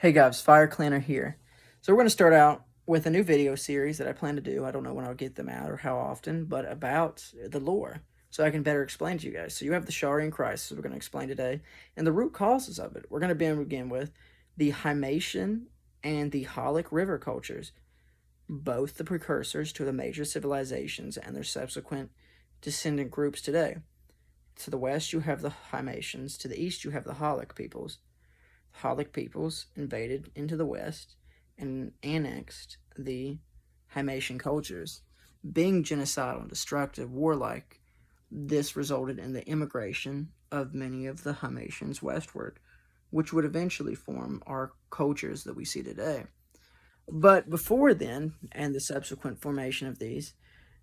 Hey guys, Fire Clanner here. So we're going to start out with a new video series that I plan to do. I don't know when I'll get them out or how often, but about the lore, so I can better explain to you guys. So you have the Sharian crisis we're going to explain today, and the root causes of it. We're going to begin with the Himatian and the Holic river cultures, both the precursors to the major civilizations and their subsequent descendant groups today. To the west, you have the Himatians. To the east, you have the Holic peoples. Holic peoples invaded into the west and annexed the Himatian cultures. Being genocidal and destructive, warlike, this resulted in the immigration of many of the Himatians westward, which would eventually form our cultures that we see today. But before then, and the subsequent formation of these,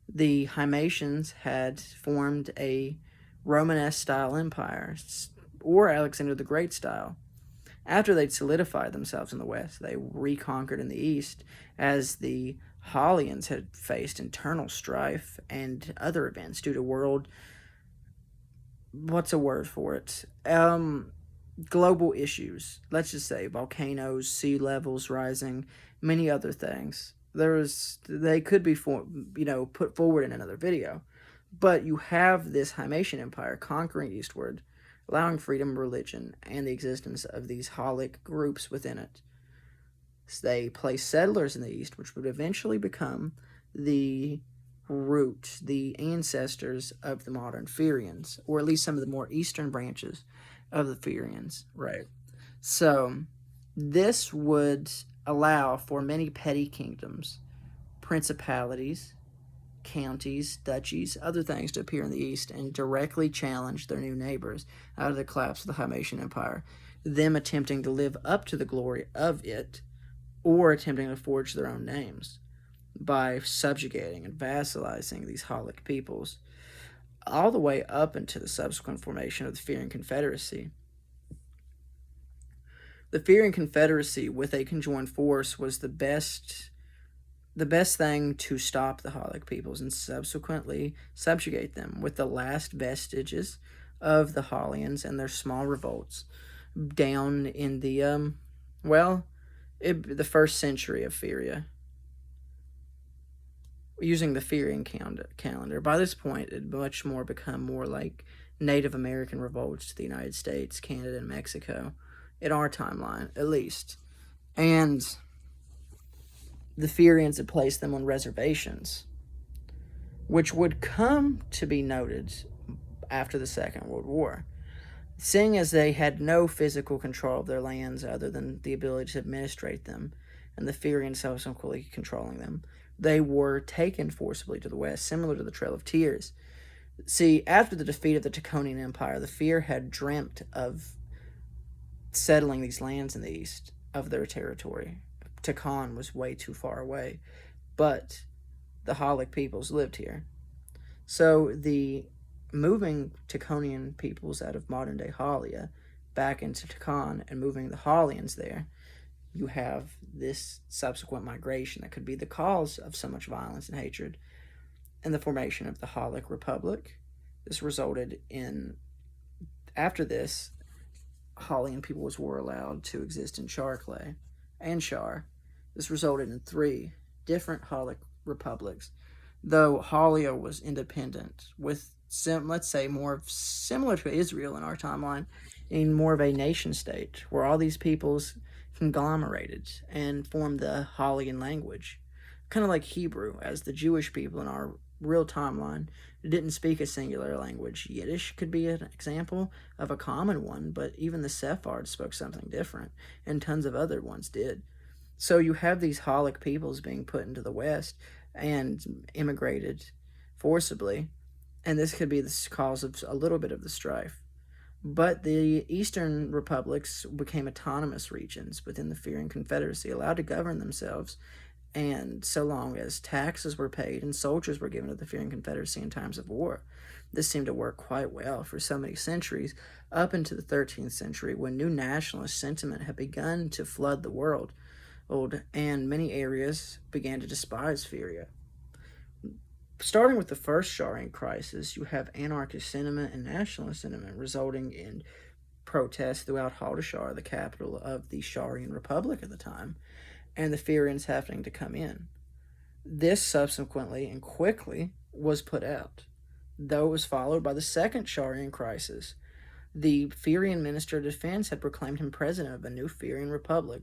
the Himatians had formed a Romanesque style empire, or Alexander the Great style. After they'd solidified themselves in the west, they reconquered in the east, as the Hollians had faced internal strife and other events due to what's a word for it? Global issues. Let's just say volcanoes, sea levels rising, many other things. They could be put forward in another video, but you have this Himatian empire conquering eastward, allowing freedom of religion and the existence of these Holic groups within it. So they placed settlers in the east, which would eventually become the the ancestors of the modern Ferians, or at least some of the more eastern branches of the Ferians, right? So this would allow for many petty kingdoms, principalities, counties, duchies, other things to appear in the east and directly challenge their new neighbors out of the collapse of the Himatian Empire, them attempting to live up to the glory of it or attempting to forge their own names by subjugating and vassalizing these Holic peoples, all the way up into the subsequent formation of the Ferian Confederacy. The Ferian Confederacy, with a conjoined force, was the best thing to stop the Holic peoples and subsequently subjugate them, with the last vestiges of the Hollians and their small revolts down in the the first century of Feria, using the Ferian calendar. By this point, it had much more become more like Native American revolts to the United States, Canada, and Mexico, in our timeline, at least. And the Ferians had placed them on reservations, which would come to be noted after the Second World War. Seeing as they had no physical control of their lands other than the ability to administrate them, and the Ferians subsequently controlling them, they were taken forcibly to the west, similar to the Trail of Tears. See, after the defeat of the Taconian Empire, the Fear had dreamt of settling these lands in the east of their territory. Tacon was way too far away, but the Holic peoples lived here. So the moving Taconian peoples out of modern-day Hollia back into Tacon and moving the Hollians there, you have this subsequent migration that could be the cause of so much violence and hatred and the formation of the Holic Republic. This resulted in, after this, Hollian peoples were allowed to exist in Schaar and Schaar. This resulted in 3 different Holic republics, though Hollia was independent, with let's say more similar to Israel in our timeline, in more of a nation state where all these peoples conglomerated and formed the Hollian language, kind of like Hebrew, as the Jewish people in our real timeline didn't speak a singular language. Yiddish could be an example of a common one, but even the Sephards spoke something different, and tons of other ones did. So you have these Holic peoples being put into the West and immigrated forcibly, and this could be the cause of a little bit of the strife. But the eastern republics became autonomous regions within the Ferian Confederacy, allowed to govern themselves, and so long as taxes were paid and soldiers were given to the Ferian Confederacy in times of war. This seemed to work quite well for so many centuries, up into the 13th century, when new nationalist sentiment had begun to flood the world, and many areas began to despise Feria. Starting with the first Sharian crisis, you have anarchist sentiment and nationalist sentiment resulting in protests throughout Hadashar, the capital of the Schaarian Republic at the time, and the Furians having to come in. This subsequently and quickly was put out, though it was followed by the second Schaarian crisis. The Furian Minister of Defense had proclaimed him president of a new Furian Republic,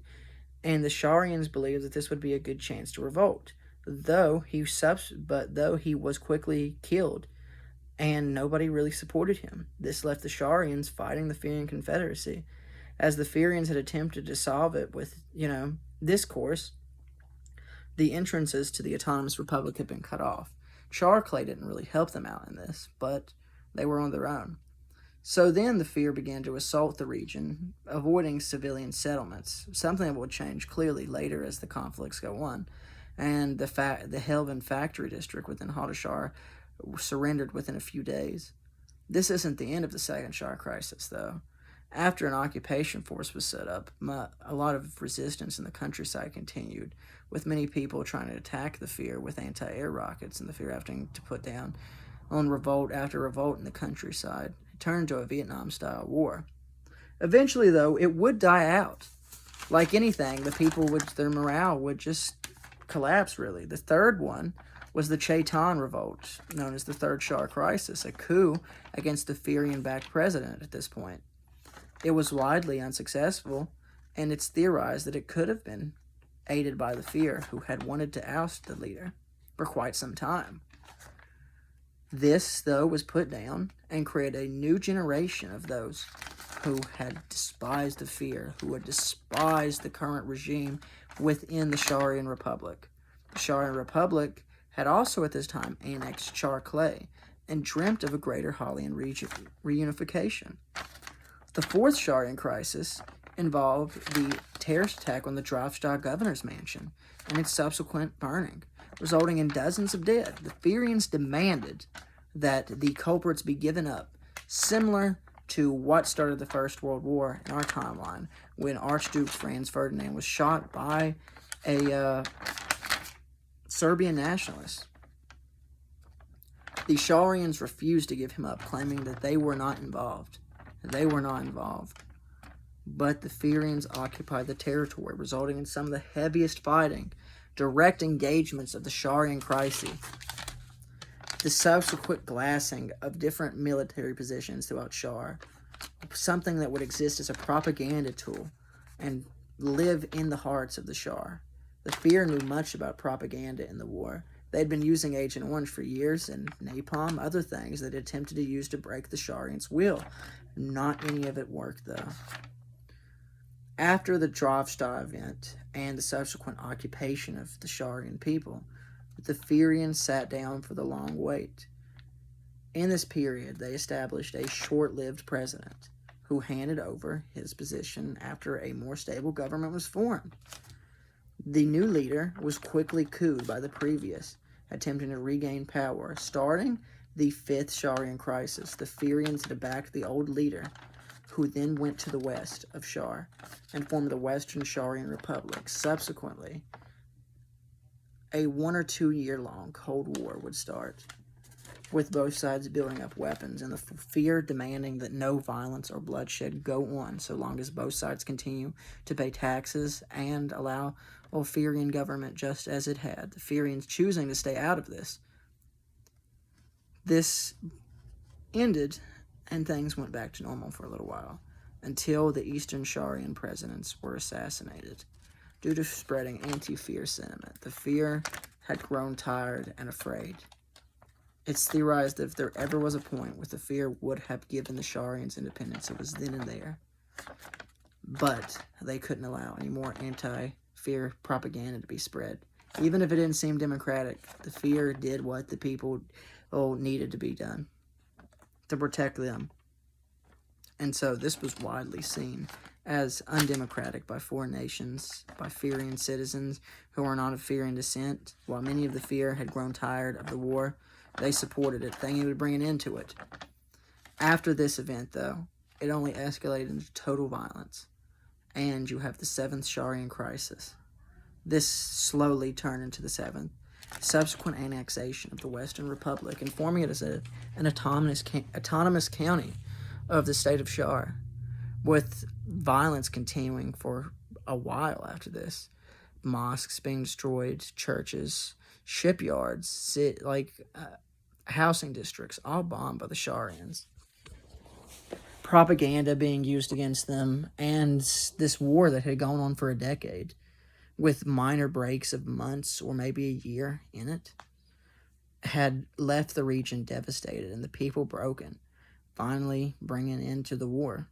and the Schaarians believed that this would be a good chance to revolt. Though he was quickly killed, and nobody really supported him. This left the Schaarians fighting the Furian Confederacy, as the Furians had attempted to solve it with, discourse. The entrances to the autonomous republic had been cut off. Schaar Clay didn't really help them out in this, but they were on their own. So then the Fear began to assault the region, avoiding civilian settlements, something that would change clearly later as the conflicts go on. And the Helvan factory district within Hadashar surrendered within a few days. This isn't the end of the Second Schaar crisis, though. After an occupation force was set up, a lot of resistance in the countryside continued, with many people trying to attack the Fear with anti-air rockets, and the Fear having to put down on revolt after revolt in the countryside. It turned into a Vietnam-style war. Eventually, though, it would die out. Like anything, their morale would just collapse, really. The third one was the Che Tan Revolt, known as the Third Schaar Crisis, a coup against the Furian-backed president at this point. It was widely unsuccessful, and it's theorized that it could have been aided by the Fear, who had wanted to oust the leader for quite some time. This, though, was put down and created a new generation of those who had despised the Fear, who had despised the current regime within the Schaarian Republic. The Schaarian Republic had also at this time annexed Schaar Clay and dreamt of a greater Hallian reunification. The fourth Schaarian crisis involved the terrorist attack on the Drafstad governor's mansion and its subsequent burning, resulting in dozens of dead. The Furians demanded that the culprits be given up, similar to what started the First World War in our timeline, when Archduke Franz Ferdinand was shot by a Serbian nationalist. The Schaarians refused to give him up, claiming that they were not involved. But the Furians occupied the territory, resulting in some of the heaviest fighting, direct engagements of the Schaarian crisis. The subsequent glassing of different military positions throughout Schaar, something that would exist as a propaganda tool and live in the hearts of the Schaar. The Fear knew much about propaganda in the war. They had been using Agent Orange for years, and napalm, other things that attempted to use to break the Schaarians' will. Not any of it worked, though. After the Drafstad event and the subsequent occupation of the Schaarian people, the Furians sat down for the long wait. In this period, they established a short-lived president who handed over his position after a more stable government was formed. The new leader was quickly couped by the previous, attempting to regain power. Starting the Fifth Schaarian crisis, the Furians had backed the old leader, who then went to the west of Schaar and formed the Western Schaarian Republic. Subsequently, a 1 or 2 year long Cold War would start, with both sides building up weapons and the Fear demanding that no violence or bloodshed go on so long as both sides continue to pay taxes and allow a Furian government just as it had. The Furians choosing to stay out of this. This ended, and things went back to normal for a little while, until the Eastern Schaarian presidents were assassinated. Due to spreading anti-Fear sentiment, the Fear had grown tired and afraid. It's theorized that if there ever was a point where the Fear would have given the Schaarians independence, it was then and there. But they couldn't allow any more anti-Fear propaganda to be spread. Even if it didn't seem democratic, the Fear did what the people needed to be done to protect them. And so this was widely seen as undemocratic by foreign nations, by Furian citizens who were not of Furian descent. While many of the Fear had grown tired of the war, they supported it, thinking it would bring an end to it. After this event, though, it only escalated into total violence, and you have the Seventh Schaarian crisis. This slowly turned into the Seventh. Subsequent annexation of the Western Republic and forming it as an autonomous county of the state of Schaar. with violence continuing for a while after this. Mosques being destroyed, churches, shipyards, housing districts, all bombed by the Schaarians. Propaganda being used against them, and this war that had gone on for a decade, with minor breaks of months or maybe a year in it, had left the region devastated and the people broken, finally bringing an end to the war.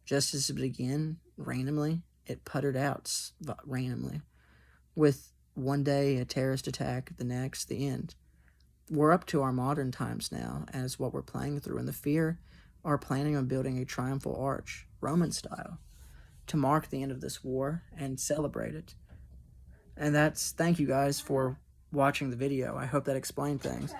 Just as it began randomly, it puttered out randomly, with one day a terrorist attack, the next the end. We're up to our modern times now as what we're playing through, and the fear are planning on building a triumphal arch, Roman style, to mark the end of this war and celebrate it. And thank you guys for watching the video. I hope that explained things.